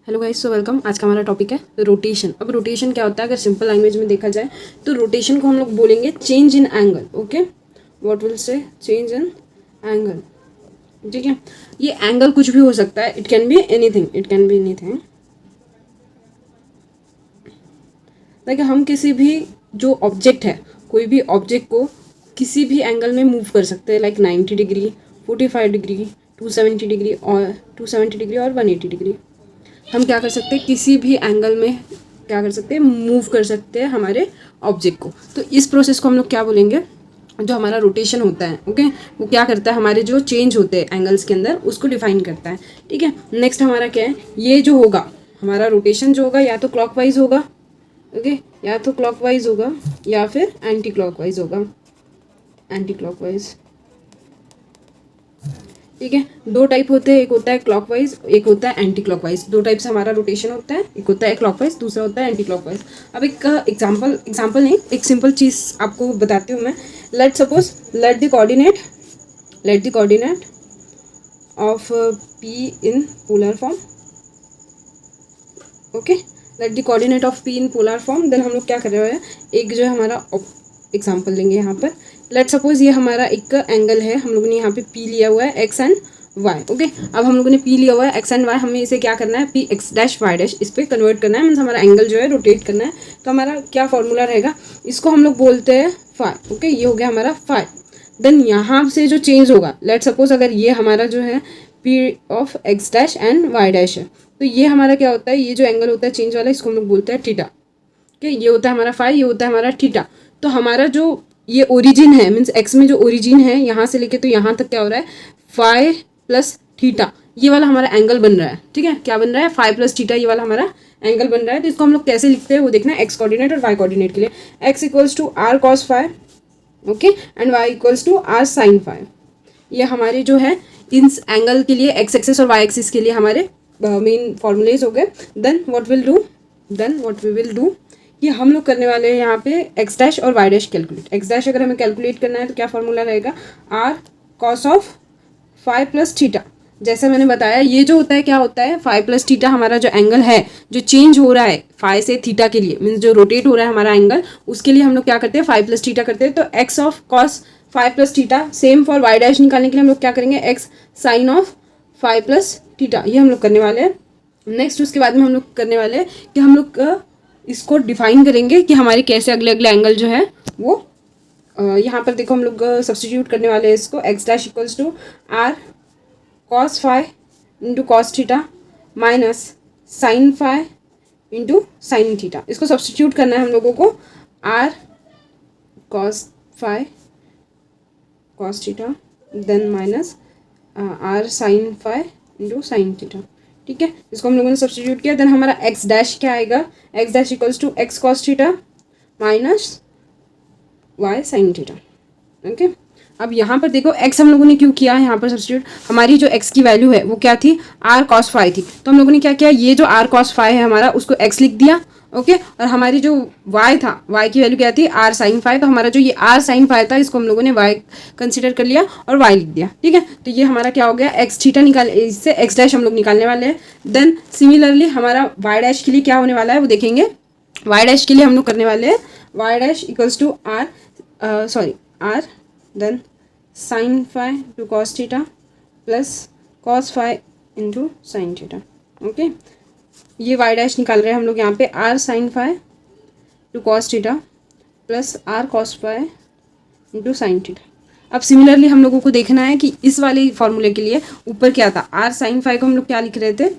Hello guys, so welcome. आज का हमारा टॉपिक है रोटेशन। अब रोटेशन क्या होता है, अगर सिंपल लैंग्वेज में देखा जाए तो रोटेशन को हम लोग बोलेंगे change in angle. Okay, what will say change in angle. ठीक है, ये एंगल कुछ भी हो सकता है, it can be anything, it can be anything. Like हम किसी भी जो ऑब्जेक्ट है, कोई भी ऑब्जेक्ट को किसी भी एंगल में मूव कर सकते हैं, लाइक 90 डिग्री, 45 डिग्री, 270 डिग्री और 270 डिग्री और 180 डिग्री। हम क्या कर सकते हैं, किसी भी एंगल में क्या कर सकते हैं, मूव कर सकते हैं हमारे ऑब्जेक्ट को। तो इस प्रोसेस को हम लोग क्या बोलेंगे, जो हमारा रोटेशन होता है। ओके, वो क्या करता है, हमारे जो चेंज होते हैं एंगल्स के अंदर उसको डिफाइन करता है। ठीक है, नेक्स्ट हमारा क्या है, ये जो होगा हमारा रोटेशन जो होगा या तो क्लॉकवाइज होगा, ओके, या तो क्लॉकवाइज होगा या फिर एंटी क्लॉकवाइज होगा, एंटी क्लॉकवाइज। ठीक है, दो टाइप होते हैं, एक होता है क्लॉकवाइज, एक होता है एंटी क्लॉकवाइज। दो टाइप से हमारा रोटेशन होता है, एक होता है क्लॉकवाइज, दूसरा होता है एंटी क्लॉकवाइज। अब एक एग्जांपल नहीं, एक सिंपल चीज़ आपको बताती हूँ मैं। Let suppose let the coordinate of P in polar form. Okay, let the coordinate of P in polar form. Then हम लोग क्या कर रहे हैं, एक जो है हमारा एग्जाम्पल लेंगे यहाँ पर। लेट सपोज ये हमारा एक एंगल है, हम लोगों ने यहाँ पे पी लिया हुआ है, एक्स एंड वाई। ओके, अब हम लोगों ने पी लिया हुआ है एक्स एंड वाई, हमें इसे क्या करना है, P x dash y dash, इस पर कन्वर्ट करना है, मीन्स हमारा एंगल जो है रोटेट करना है। तो हमारा क्या फॉर्मूला रहेगा, इसको हम लोग बोलते हैं फाई। ओके, ये हो गया हमारा फाई। देन यहाँ से जो चेंज होगा, लेट सपोज अगर ये हमारा जो है P of x dash and y dash है, तो ये हमारा क्या होता है, ये जो एंगल होता है चेंज वाला, इसको हम लोग बोलते हैं थीटा। ओके, ये होता है हमारा फाई, ये होता है हमारा थीटा। तो हमारा जो ये ओरिजिन है, मीन्स एक्स में जो ओरिजिन है यहाँ से लेके तो यहाँ तक क्या हो रहा है, फाई प्लस थीटा, ये वाला हमारा एंगल बन रहा है। ठीक है, क्या बन रहा है, फाई प्लस थीटा, ये वाला हमारा एंगल बन रहा है। तो इसको हम लोग कैसे लिखते हैं वो देखना है, एक्स कोऑर्डिनेट और वाई कोऑर्डिनेट के लिए। X equals to r cos phi, okay, and y equals to r sine phi. ये हमारे जो है इन एंगल के लिए एक्स एक्सिस और वाई एक्सिस के लिए हमारे मेन फॉर्मूलेज हो गए। Then what we will do, ये हम लोग करने वाले हैं यहाँ पे एक्स डैश और y dash calculate. X dash अगर हमें कैलकुलेट करना है तो क्या फॉर्मूला रहेगा, r cos of phi plus theta. जैसे मैंने बताया, ये जो होता है क्या होता है, फाई प्लस थीटा हमारा जो एंगल है जो चेंज हो रहा है फाई से थीटा के लिए, मीन्स जो रोटेट हो रहा है हमारा एंगल, उसके लिए हम लोग क्या करते हैं, फाई प्लस थीटा करते हैं। तो x of cos phi plus theta, same for y dash निकालने के लिए हम लोग क्या करेंगे, x sine of phi plus theta, ये हम लोग करने वाले हैं। नेक्स्ट उसके बाद में हम लोग करने वाले हैं कि हम लोग इसको डिफाइन करेंगे कि हमारे कैसे अगले अगले एंगल जो है वो यहाँ पर देखो हम लोग सब्सटीट्यूट करने वाले हैं इसको। X dash equals to r cos phi into cos theta minus sine phi into sine theta. इसको सब्सटीट्यूट करना है हम लोगों को, r cos phi cos theta then minus r sine phi into sine theta. ठीक है, इसको हम लोगों ने सब्सटीट्यूट किया। देन हमारा एक्स डैश क्या आएगा, x dash equals to x cos theta minus y sine theta. Okay, अब यहाँ पर देखो एक्स हम लोगों ने क्यों किया है यहाँ पर सब्सटीट्यूट, हमारी जो एक्स की वैल्यू है वो क्या थी, आर कॉस फाई थी। तो हम लोगों ने क्या किया, ये जो आर कॉस फाई है हमारा उसको एक्स लिख दिया। ओके, और हमारी जो y था, y की वैल्यू क्या थी, आर साइन फाई। तो हमारा जो ये आर साइन फाई था इसको हम लोगों ने y कंसिडर कर लिया और y लिख दिया। ठीक है, तो ये हमारा क्या हो गया, एक्स थीटा निकाल, इससे एक्स डैश हम लोग निकालने वाले हैं। देन सिमिलरली हमारा y डैश के लिए क्या होने वाला है वो देखेंगे। y डैश के लिए हम लोग करने वाले हैं y dash equals to r then sine phi to cos theta plus cos phi into sine theta. Okay, ये वाई डैश निकाल रहे हैं हम लोग यहाँ पे, r sine phi to cos theta plus r cos phi into sine theta. अब similarly हम लोगों को देखना है कि इस वाले फॉर्मूले के लिए ऊपर क्या था, आर साइन फाई को हम लोग क्या लिख रहे थे,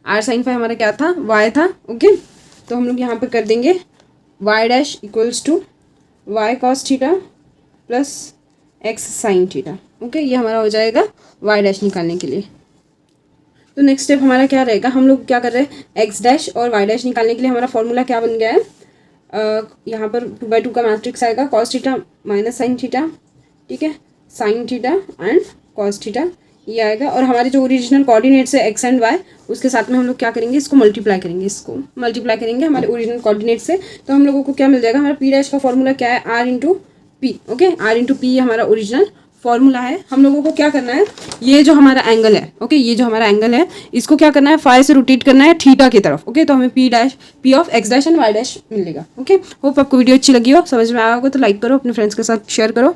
आर साइन फाई हमारा क्या था, वाई था। ओके, तो हम लोग यहाँ पे कर देंगे y dash equals to y cos theta plus x sine theta. Okay, ये हमारा हो जाएगा वाई डैश निकालने के लिए। तो नेक्स्ट स्टेप हमारा क्या रहेगा, हम लोग क्या कर रहे हैं, एक्स डैश और वाई डैश निकालने के लिए हमारा फॉर्मूला क्या बन गया है, यहाँ पर 2/2 का मैट्रिक्स आएगा, cos theta minus sign theta. ठीक है, sine theta and cos theta ये आएगा। और हमारे जो ओरिजिनल कोऑर्डिनेट्स है एक्स एंड वाई, उसके साथ में हम लोग क्या करेंगे, इसको मल्टीप्लाई करेंगे हमारे ओरिजिनल कोऑर्डिनेट से। तो हम लोगों को क्या मिल जाएगा, हमारा पी डैश का फॉर्मूला क्या है, r into P. Okay, r into P हमारा ओरिजिनल फॉर्मूला है, हम लोगों को क्या करना है, ये जो हमारा एंगल है, ओके, ये जो हमारा एंगल है इसको क्या करना है, फाई से रोटेट करना है थीटा की तरफ, ओके। तो हमें P of x dash and y dash मिलेगा, ओके। होप आपको वीडियो अच्छी लगी हो, समझ में आया होगा तो लाइक करो, अपने फ्रेंड्स के साथ शेयर करो।